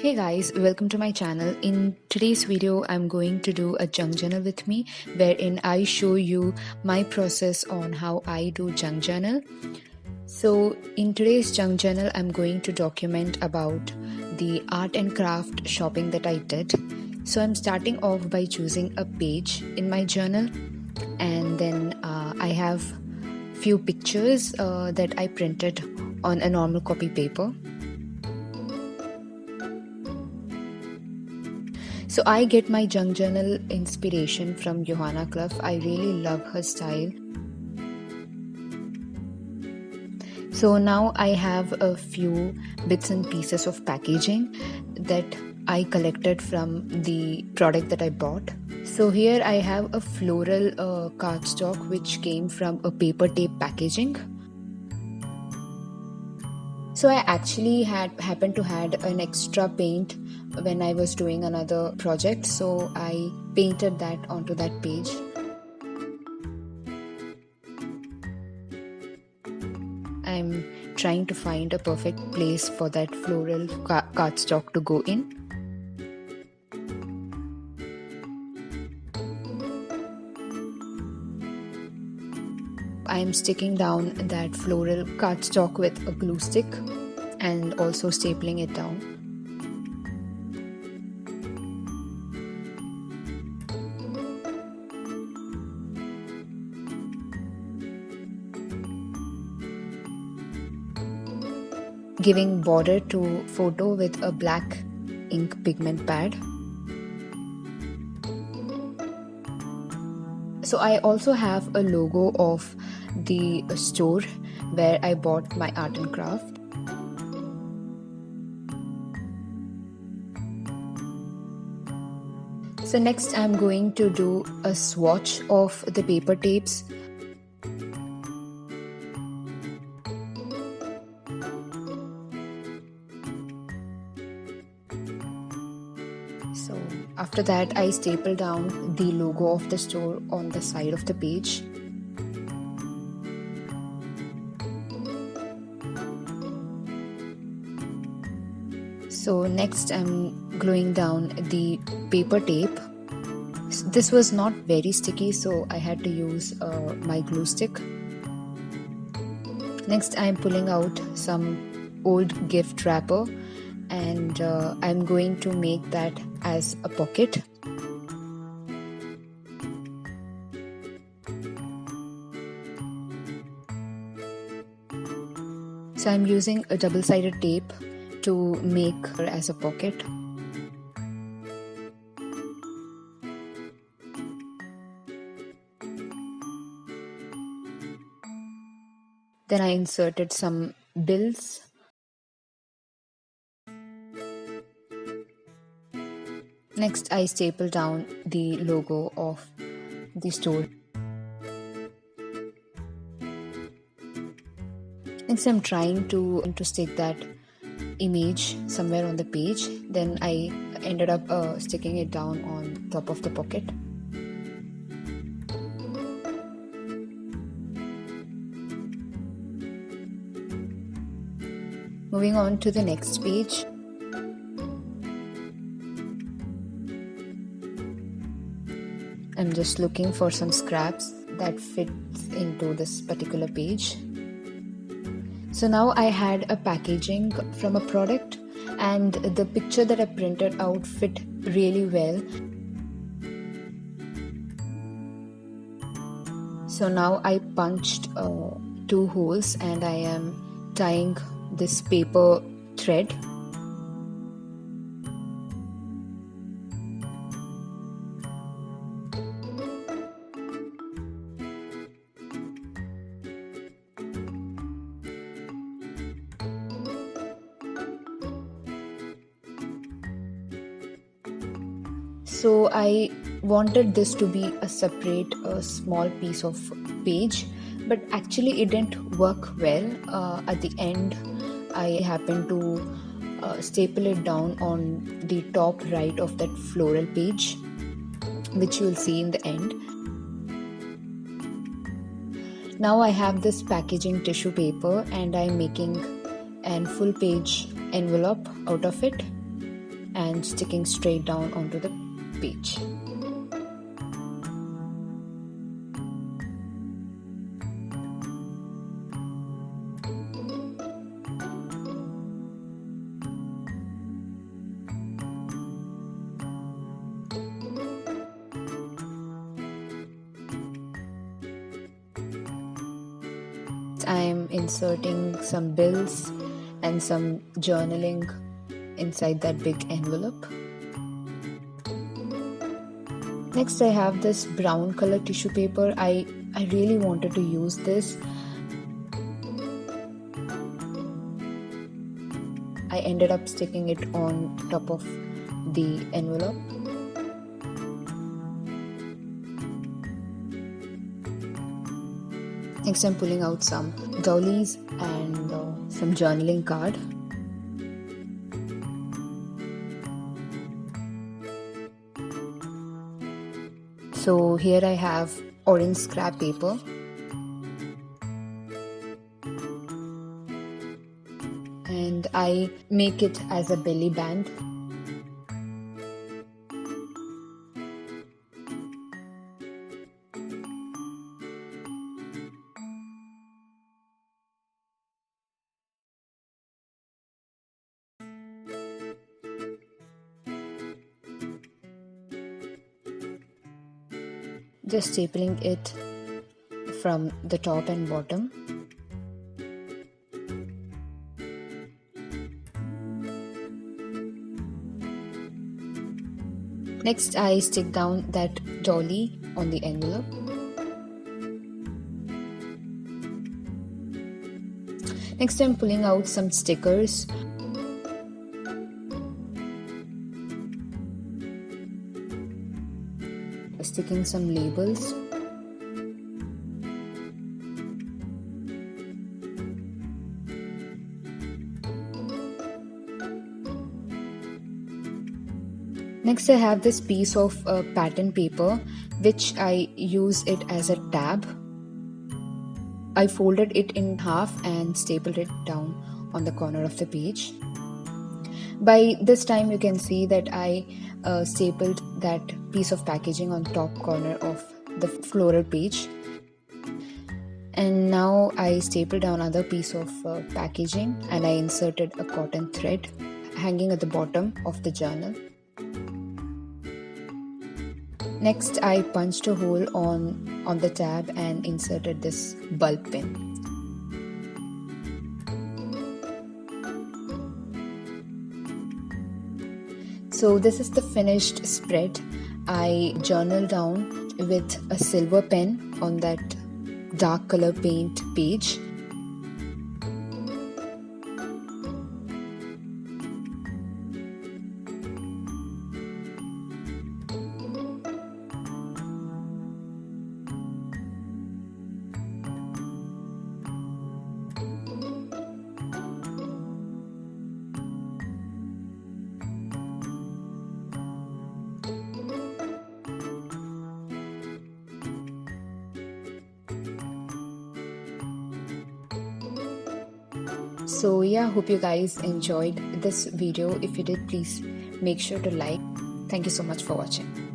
Hey guys, welcome to my channel. In today's video, I'm going to do a junk journal with me wherein I show you my process on how I do junk journal. So in today's junk journal, I'm going to document about the art and craft shopping that I did. So I'm starting off by choosing a page in my journal, and then I have few pictures that I printed on a normal copy paper. So I get my junk journal inspiration from Johanna Clough. I really love her style. So now I have a few bits and pieces of packaging that I collected from the product that I bought. So here I have a floral cardstock which came from a paper tape packaging. So I actually happened to had an extra paint when I was doing another project, so I painted that onto that page. I'm trying to find a perfect place for that floral cardstock to go in. I'm sticking down that floral cardstock with a glue stick and also stapling it down. Giving border to photo with a black ink pigment pad. So I also have a logo of the store where I bought my art and craft. So next I'm going to do a swatch of the paper tapes. So after that I staple down the logo of the store on the side of the page. So next I'm gluing down the paper tape. This was not very sticky, so I had to use my glue stick. Next I'm pulling out some old gift wrapper and I'm going to make that as a pocket. So I'm using a double-sided tape to make her as a pocket. Then I inserted some bills. Next I staple down the logo of the store. Next I'm trying to stick that image somewhere on the page. Then I ended up sticking it down on top of the pocket. Moving on to the next page. I'm just looking for some scraps that fits into this particular page. So now I had a packaging from a product and the picture that I printed out fit really well. So now I punched 2 holes and I am tying this paper thread. So I wanted this to be a separate small piece of page, but actually it didn't work well. At the end I happened to staple it down on the top right of that floral page, which you will see in the end. Now I have this packaging tissue paper and I'm making an full page envelope out of it. and sticking straight down onto the page. I am inserting some bills and some journaling inside that big envelope. Next, I have this brown color tissue paper. I really wanted to use this. I ended up sticking it on top of the envelope. Next, I'm pulling out some dollies and some journaling card. So here I have orange scrap paper. And I make it as a belly band. Just stapling it from the top and bottom. Next, I stick down that dolly on the envelope. Next, I'm pulling out some stickers. Sticking some labels. Next, I have this piece of pattern paper, which I use it as a tab. I folded it in half and stapled it down on the corner of the page. By this time, you can see that I stapled that piece of packaging on top corner of the floral page. And now I stapled down another piece of packaging and I inserted a cotton thread hanging at the bottom of the journal. Next, I punched a hole on the tab and inserted this bulb pin. So this is the finished spread. I journal down with a silver pen on that dark color paint page. So yeah, hope you guys enjoyed this video. If you did, please make sure to like. Thank you so much for watching.